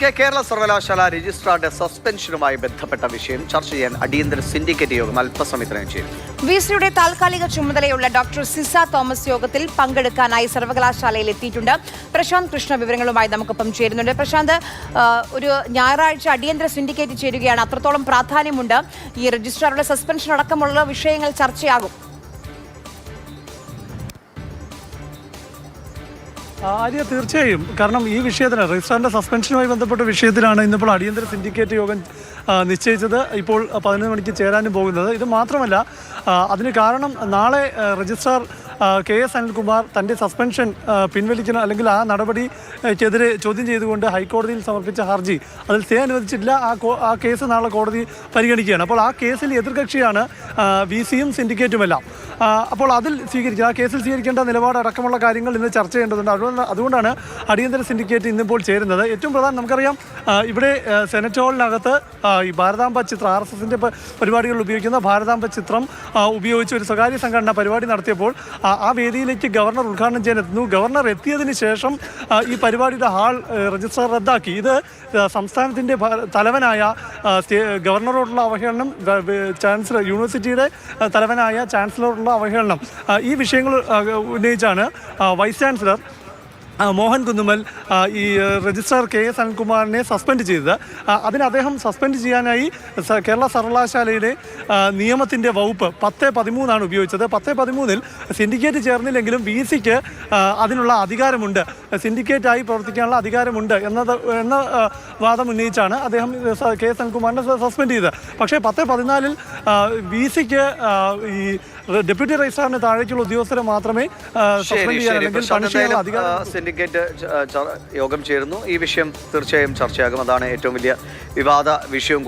കേരള സർവകലാശാല രജിസ്ട്രാറുടെ സസ്പെൻഷനുമായി ബന്ധപ്പെട്ട വിഷയം ചർച്ച ചെയ്യാൻ അടിയന്തര സിൻഡിക്കേറ്റ് യോഗം അല്പസമയത്തിനകം ചേരും. വിസിയുടെ താൽക്കാലിക ചുമതലയുള്ള ഡോക്ടർ സിസ തോമസ് യോഗത്തിൽ പങ്കെടുക്കാനായി സർവകലാശാലയിൽ എത്തിയിട്ടുണ്ട്. പ്രശാന്ത് കൃഷ്ണ വിവരങ്ങളുമായി നമുക്കൊപ്പം ചേരുന്നുണ്ട്. പ്രശാന്ത്, ഒരു ഞായറാഴ്ച അടിയന്തര സിൻഡിക്കേറ്റ് ചേരുകയാണ്. അത്രത്തോളം പ്രാധാന്യമുണ്ട്. ഈ രജിസ്ട്രാറുടെ സസ്പെൻഷൻ അടക്കമുള്ള വിഷയങ്ങൾ ചർച്ചയാകും. ആര്യ, തീർച്ചയായും. കാരണം ഈ വിഷയത്തിന് രജിസ്ട്രാറിൻ്റെ സസ്പെൻഷനുമായി ബന്ധപ്പെട്ട വിഷയത്തിലാണ് ഇന്നിപ്പോൾ അടിയന്തര സിൻഡിക്കേറ്റ് യോഗം നിശ്ചയിച്ചത്. ഇപ്പോൾ 11 മണിക്ക് ചേരാനും പോകുന്നത്. ഇത് മാത്രമല്ല, അതിന് കാരണം നാളെ രജിസ്ട്രാർ KS അനിൽകുമാർ തൻ്റെ സസ്പെൻഷൻ പിൻവലിക്കണം, അല്ലെങ്കിൽ ആ നടപടിക്കെതിരെ ചോദ്യം ചെയ്തുകൊണ്ട് ഹൈക്കോടതിയിൽ സമർപ്പിച്ച ഹർജി, അതിൽ സ്റ്റേ അനുവദിച്ചിട്ടില്ല. ആ കേസ് നാളെ കോടതി പരിഗണിക്കുകയാണ്. അപ്പോൾ ആ കേസിൽ എതിർകക്ഷിയാണ് VCയും സിൻഡിക്കേറ്റുമെല്ലാം. അപ്പോൾ അതിൽ ആ കേസിൽ സ്വീകരിക്കേണ്ട നിലപാടടക്കമുള്ള കാര്യങ്ങൾ ഇന്ന് ചർച്ച ചെയ്യേണ്ടതുണ്ട്. അതുകൊണ്ടാണ് അടിയന്തര സിൻഡിക്കേറ്റ് ഇന്നിപ്പോൾ ചേരുന്നത്. ഏറ്റവും പ്രധാനം, നമുക്കറിയാം, ഇവിടെ സെനറ്റ് ഹാളിനകത്ത് ഈ ഭാരതാംബ ചിത്രം, RSSൻ്റെ പരിപാടികളിൽ ഉപയോഗിക്കുന്ന ഭാരതാംബ ചിത്രം ഉപയോഗിച്ച് ഒരു സ്വകാര്യ സംഘടന പരിപാടി നടത്തിയപ്പോൾ ആ വേദിയിലേക്ക് ഗവർണർ ഉദ്ഘാടനം ചെയ്യാൻ എത്തുന്നു. ഗവർണർ എത്തിയതിന് ശേഷം ഈ പരിപാടിയുടെ ഹാൾ രജിസ്ട്രാർ റദ്ദാക്കി. ഇത് സംസ്ഥാനത്തിൻ്റെ തലവനായ ഗവർണറോടുള്ള അവഹേളനം, ചാൻസലർ, യൂണിവേഴ്സിറ്റിയുടെ തലവനായ ചാൻസലറോടുള്ള അവഹേളനം, ഈ വിഷയങ്ങൾ ഉന്നയിച്ചാണ് വൈസ് ചാൻസലർ മോഹൻ കുന്നുമ്മൽ ഈ രജിസ്ട്രാർ KS അനിൽകുമാറിനെ സസ്പെൻഡ് ചെയ്തത്. അതിന് അദ്ദേഹം സസ്പെൻഡ് ചെയ്യാനായി കേരള സർവകലാശാലയുടെ നിയമത്തിൻ്റെ വകുപ്പ് 10(13) ഉപയോഗിച്ചത്. 10(13) സിൻഡിക്കേറ്റ് ചേർന്നില്ലെങ്കിലും VCക്ക് അതിനുള്ള അധികാരമുണ്ട്, സിൻഡിക്കേറ്റായി പ്രവർത്തിക്കാനുള്ള അധികാരമുണ്ട് എന്ന വാദം ഉന്നയിച്ചാണ് അദ്ദേഹം KS അനിൽകുമാറിനെ സസ്പെൻഡ് ചെയ്തത്. പക്ഷേ 10(14) VCക്ക് ഈ ഡെപ്യൂട്ടി രജിസ്ട്രാറിന് താഴേക്കുള്ള ഉദ്യോഗസ്ഥരെ മാത്രമേ സസ്പെൻഡ് ചെയ്യാൻ അല്ലെങ്കിൽ പണിഷ് ചെയ്യാനുള്ള അധികാരം. സിൻഡിക്കേറ്റ് യോഗം ചേരുന്നു. ഈ വിഷയം തീർച്ചയായും ചർച്ചയാകും. അതാണ് ഏറ്റവും വലിയ വിവാദ വിഷയം.